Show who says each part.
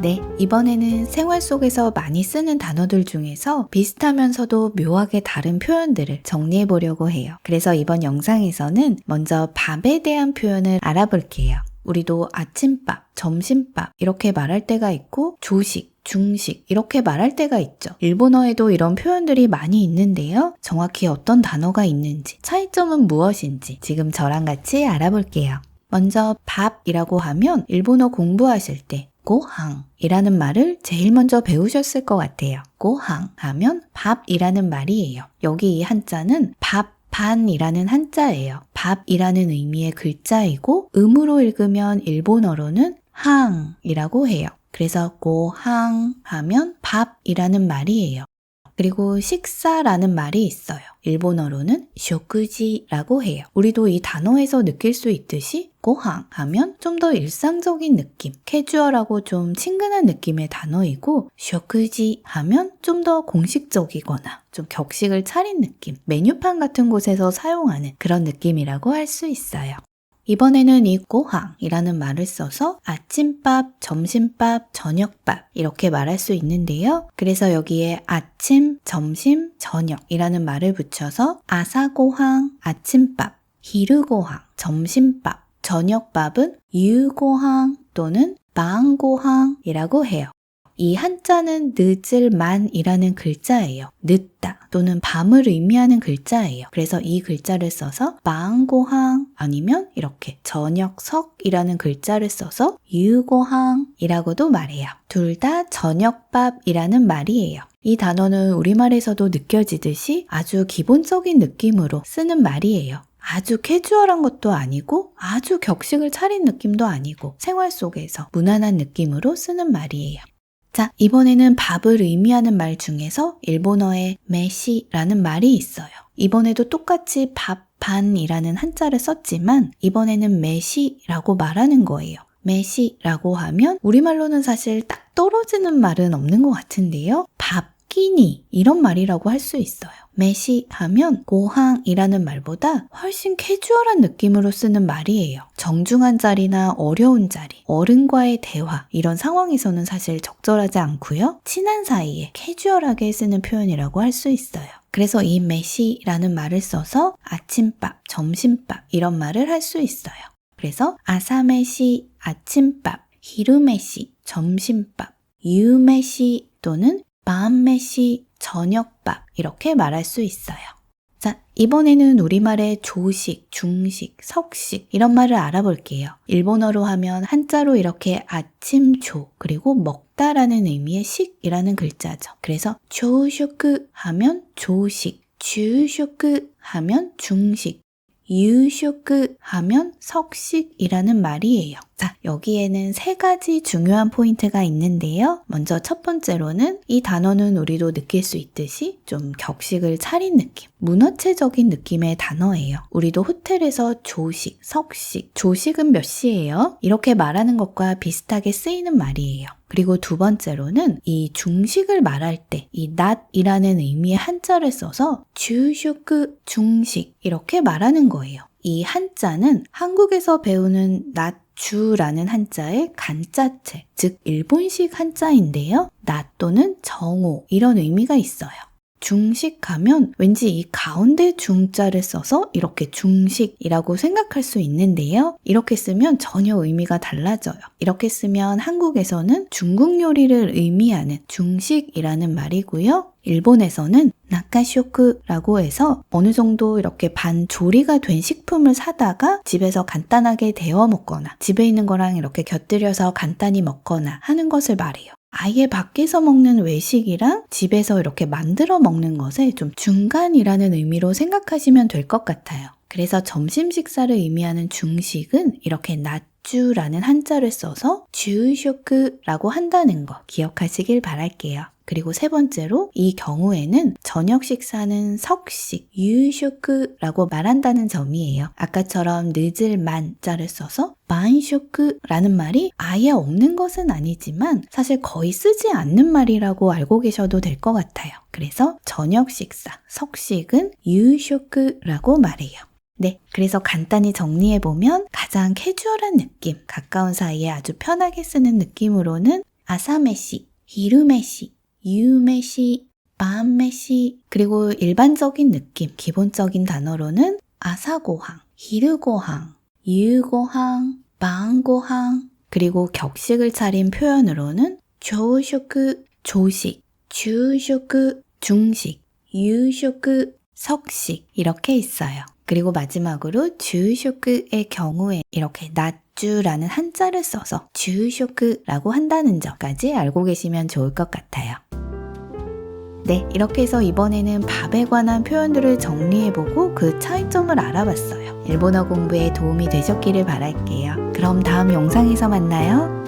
Speaker 1: 네, 이번에는 생활 속에서 많이 쓰는 단어들 중에서 비슷하면서도 묘하게 다른 표현들을 정리해 보려고 해요. 그래서 이번 영상에서는 먼저 밥에 대한 표현을 알아볼게요. 우리도 아침밥, 점심밥 이렇게 말할 때가 있고 조식, 중식 이렇게 말할 때가 있죠. 일본어에도 이런 표현들이 많이 있는데요. 정확히 어떤 단어가 있는지, 차이점은 무엇인지 지금 저랑 같이 알아볼게요. 먼저 밥이라고 하면 일본어 공부하실 때 고항이라는 말을 제일 먼저 배우셨을 것 같아요. 고항 하면 밥이라는 말이에요. 여기 이 한자는 반이라는 한자예요. 밥이라는 의미의 글자이고 음으로 읽으면 일본어로는 항이라고 해요. 그래서 고항 하면 밥이라는 말이에요. 그리고 식사라는 말이 있어요. 일본어로는 쇼쿠지라고 해요. 우리도 이 단어에서 느낄 수 있듯이 고항 하면 좀 더 일상적인 느낌, 캐주얼하고 좀 친근한 느낌의 단어이고 쇼쿠지 하면 좀 더 공식적이거나 좀 격식을 차린 느낌, 메뉴판 같은 곳에서 사용하는 그런 느낌이라고 할 수 있어요. 이번에는 이 고항이라는 말을 써서 아침밥, 점심밥, 저녁밥 이렇게 말할 수 있는데요. 그래서 여기에 아침, 점심, 저녁이라는 말을 붙여서 아사고항, 아침밥, 히르고항, 점심밥, 저녁밥은 유고항 또는 방고항이라고 해요. 이 한자는 늦을 만이라는 글자예요. 늦다 또는 밤을 의미하는 글자예요. 그래서 이 글자를 써서 방고항 아니면 이렇게 저녁석이라는 글자를 써서 유고항이라고도 말해요. 둘 다 저녁밥이라는 말이에요. 이 단어는 우리말에서도 느껴지듯이 아주 기본적인 느낌으로 쓰는 말이에요. 아주 캐주얼한 것도 아니고 아주 격식을 차린 느낌도 아니고 생활 속에서 무난한 느낌으로 쓰는 말이에요. 자, 이번에는 밥을 의미하는 말 중에서 일본어에 메시라는 말이 있어요. 이번에도 똑같이 밥반이라는 한자를 썼지만 이번에는 메시라고 말하는 거예요. 메시라고 하면 우리말로는 사실 딱 떨어지는 말은 없는 것 같은데요. 밥끼니 이런 말이라고 할 수 있어요. 메시 하면 고항이라는 말보다 훨씬 캐주얼한 느낌으로 쓰는 말이에요. 정중한 자리나 어려운 자리, 어른과의 대화 이런 상황에서는 사실 적절하지 않고요. 친한 사이에 캐주얼하게 쓰는 표현이라고 할 수 있어요. 그래서 이 메시라는 말을 써서 아침밥, 점심밥 이런 말을 할 수 있어요. 그래서 아사메시, 아침밥, 히르메시, 점심밥, 유메시 또는 밤메시, 저녁밥 이렇게 말할 수 있어요. 자, 이번에는 우리말의 조식, 중식, 석식 이런 말을 알아볼게요. 일본어로 하면 한자로 이렇게 아침조 그리고 먹다라는 의미의 식이라는 글자죠. 그래서 조쇼크 하면 조식, 주쇼크 하면 중식, 유쇼크 하면 석식이라는 말이에요. 자, 여기에는 세 가지 중요한 포인트가 있는데요. 먼저 첫 번째로는 이 단어는 우리도 느낄 수 있듯이 좀 격식을 차린 느낌, 문어체적인 느낌의 단어예요. 우리도 호텔에서 조식, 석식, 조식은 몇 시예요? 이렇게 말하는 것과 비슷하게 쓰이는 말이에요. 그리고 두 번째로는 이 중식을 말할 때 이 낮이라는 의미의 한자를 써서 주쇼크 중식 이렇게 말하는 거예요. 이 한자는 한국에서 배우는 낮주라는 한자의 간자체, 즉 일본식 한자인데요. 낮 또는 정오 이런 의미가 있어요. 중식하면 왠지 이 가운데 중자를 써서 이렇게 중식이라고 생각할 수 있는데요. 이렇게 쓰면 전혀 의미가 달라져요. 이렇게 쓰면 한국에서는 중국 요리를 의미하는 중식이라는 말이고요. 일본에서는 나카쇼크라고 해서 어느 정도 이렇게 반조리가 된 식품을 사다가 집에서 간단하게 데워 먹거나 집에 있는 거랑 이렇게 곁들여서 간단히 먹거나 하는 것을 말해요. 아예 밖에서 먹는 외식이랑 집에서 이렇게 만들어 먹는 것에 좀 중간이라는 의미로 생각하시면 될 것 같아요. 그래서 점심 식사를 의미하는 중식은 이렇게 낮주라는 한자를 써서 주쇼크라고 한다는 거 기억하시길 바랄게요. 그리고 세 번째로 이 경우에는 저녁 식사는 석식, 유쇼크라고 말한다는 점이에요. 아까처럼 늦을 만자를 써서 만쇼크라는 말이 아예 없는 것은 아니지만 사실 거의 쓰지 않는 말이라고 알고 계셔도 될 것 같아요. 그래서 저녁 식사, 석식은 유쇼크라고 말해요. 네, 그래서 간단히 정리해보면 가장 캐주얼한 느낌, 가까운 사이에 아주 편하게 쓰는 느낌으로는 아사메시, 히루메시, 유메시, 밤메시, 그리고 일반적인 느낌, 기본적인 단어로는 아사고항, 히르고항, 유고항, 밤고항, 그리고 격식을 차린 표현으로는 조쇼크, 조식, 주쇼크, 중식, 유쇼크, 석식 이렇게 있어요. 그리고 마지막으로 주쇼크의 경우에 이렇게 낮주라는 한자를 써서 주쇼크라고 한다는 점까지 알고 계시면 좋을 것 같아요. 네, 이렇게 해서 이번에는 밥에 관한 표현들을 정리해보고 그 차이점을 알아봤어요. 일본어 공부에 도움이 되셨기를 바랄게요. 그럼 다음 영상에서 만나요.